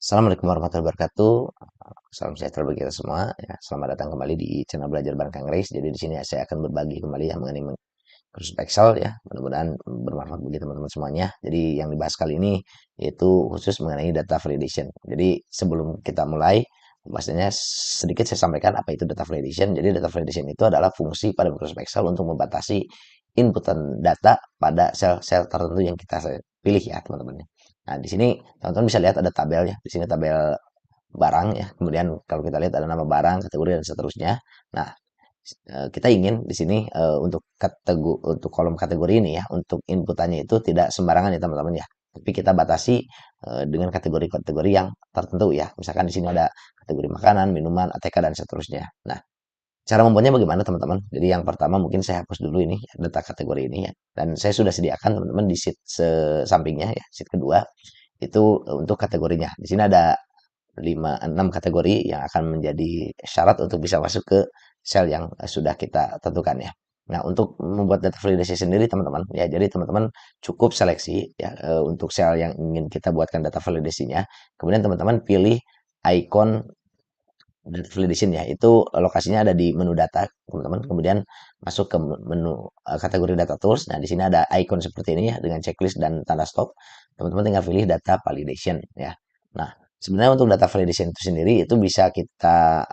Assalamualaikum warahmatullahi wabarakatuh. Salam sejahtera bagi kita semua. Ya, selamat datang kembali di channel Belajar Bareng Kang Reis. Jadi di sini saya akan berbagi kembali yang mengenai kursus Excel ya. Mudah-mudahan bermanfaat bagi teman-teman semuanya. Jadi yang dibahas kali ini yaitu khusus mengenai data validation. Jadi sebelum kita mulai, pastinya sedikit saya sampaikan apa itu data validation. Jadi data validation itu adalah fungsi pada Microsoft Excel untuk membatasi inputan data pada sel-sel tertentu yang kita pilih ya teman-teman. Nah, di sini teman-teman bisa lihat ada tabel ya. Di sini tabel barang ya. Kemudian kalau kita lihat ada nama barang, kategori dan seterusnya. Nah, kita ingin di sini untuk kolom kategori ini ya, untuk inputannya itu tidak sembarangan ya teman-teman ya. Tapi kita batasi dengan kategori-kategori yang tertentu ya. Misalkan di sini ada kategori makanan, minuman, ATK dan seterusnya. Nah, cara membuatnya bagaimana teman-teman? Jadi yang pertama mungkin saya hapus dulu ini data kategori ini ya. Dan saya sudah sediakan teman-teman di sheet sampingnya ya, sheet kedua itu untuk kategorinya. Di sini ada 6 kategori yang akan menjadi syarat untuk bisa masuk ke sel yang sudah kita tentukan ya. Nah, untuk membuat data validasi sendiri teman-teman ya, jadi teman-teman cukup seleksi ya untuk sel yang ingin kita buatkan data validasinya. Kemudian teman-teman pilih icon data validation ya, itu lokasinya ada di menu data teman-teman. Kemudian masuk ke menu kategori data tools. Nah, di sini ada icon seperti ini ya dengan checklist dan tanda stop. Teman-teman tinggal pilih data validation ya. Nah, sebenarnya untuk data validation itu sendiri itu bisa kita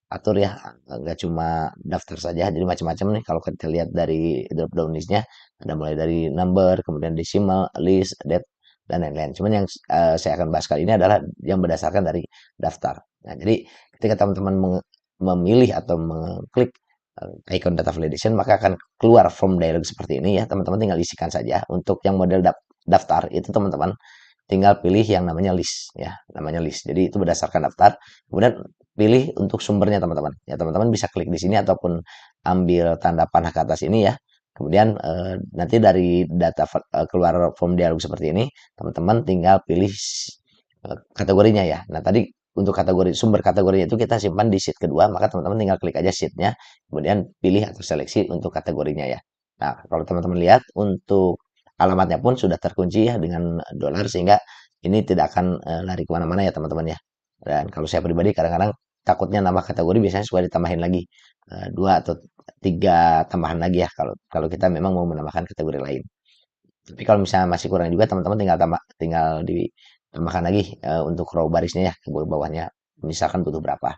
atur ya, nggak cuma daftar saja, jadi macam-macam nih kalau kita lihat dari drop down listnya ada mulai dari number, kemudian decimal, list, date, dan lain-lain. Cuman yang saya akan bahas kali ini adalah yang berdasarkan dari daftar. Nah, jadi ketika teman-teman memilih atau mengklik icon data validation, maka akan keluar form dialog seperti ini ya. Teman-teman tinggal isikan saja. Untuk yang model daftar itu teman-teman tinggal pilih yang namanya list ya, namanya list. Jadi itu berdasarkan daftar. Kemudian pilih untuk sumbernya teman-teman. Ya, teman-teman bisa klik di sini ataupun ambil tanda panah ke atas ini ya. Kemudian nanti dari data keluar form dialog seperti ini, teman-teman tinggal pilih kategorinya ya. Nah, tadi untuk kategori sumber kategorinya itu kita simpan di sheet kedua, maka teman-teman tinggal klik aja sheetnya, kemudian pilih atau seleksi untuk kategorinya ya. Nah, kalau teman-teman lihat untuk alamatnya pun sudah terkunci ya dengan dolar sehingga ini tidak akan lari kemana-mana ya teman-teman ya. Dan kalau saya pribadi kadang-kadang takutnya nama kategori biasanya suka ditambahin lagi dua atau tiga tambahan lagi ya kalau kalau kita memang mau menambahkan kategori lain. Tapi kalau misalnya masih kurang juga teman-teman tinggal ditambahkan lagi untuk row barisnya ya ke bawahnya misalkan butuh berapa.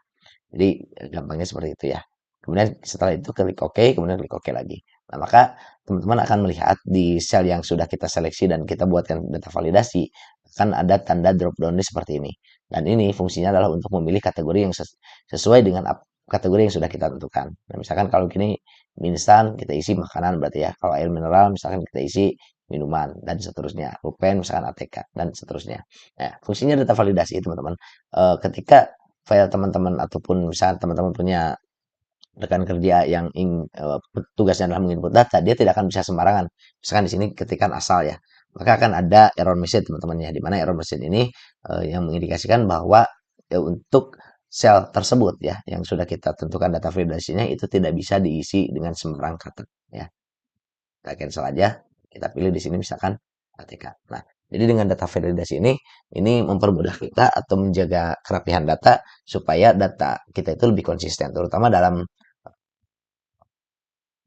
Jadi gampangnya seperti itu ya. Kemudian setelah itu klik OK, kemudian klik OK lagi. Nah, maka teman-teman akan melihat di sel yang sudah kita seleksi dan kita buatkan data validasi, akan ada tanda drop down list seperti ini. Dan ini fungsinya adalah untuk memilih kategori yang sesuai dengan kategori yang sudah kita tentukan. Nah, misalkan kalau gini mie instan kita isi makanan berarti ya. Kalau air mineral misalkan kita isi minuman dan seterusnya. Pulpen misalkan ATK dan seterusnya. Nah, fungsinya data validasi teman-teman. Ketika file teman-teman ataupun misalnya teman-teman punya rekan kerja yang tugasnya adalah menginput data, dia tidak akan bisa sembarangan. Misalkan di sini ketikan asal ya, maka akan ada error message teman-teman ya, di mana error message ini yang mengindikasikan bahwa untuk sel tersebut ya, yang sudah kita tentukan data validasinya itu tidak bisa diisi dengan sembarang kata ya. Kita cancel aja, kita pilih di sini misalkan ATK. Nah, jadi dengan data validasi ini mempermudah kita atau menjaga kerapihan data supaya data kita itu lebih konsisten, terutama dalam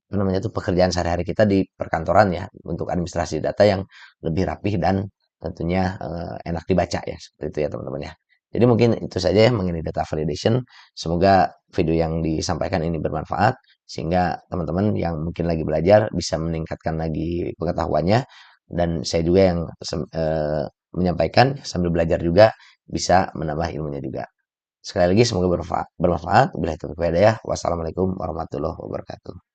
apa namanya itu pekerjaan sehari-hari kita di perkantoran ya, untuk administrasi data yang lebih rapih dan tentunya enak dibaca ya, seperti itu ya teman-teman ya. Jadi mungkin itu saja ya mengenai data validation. Semoga video yang disampaikan ini bermanfaat sehingga teman-teman yang mungkin lagi belajar bisa meningkatkan lagi pengetahuannya dan saya juga yang menyampaikan sambil belajar juga bisa menambah ilmunya juga. Sekali lagi semoga bermanfaat. Bila itu ya. Wassalamualaikum warahmatullahi wabarakatuh.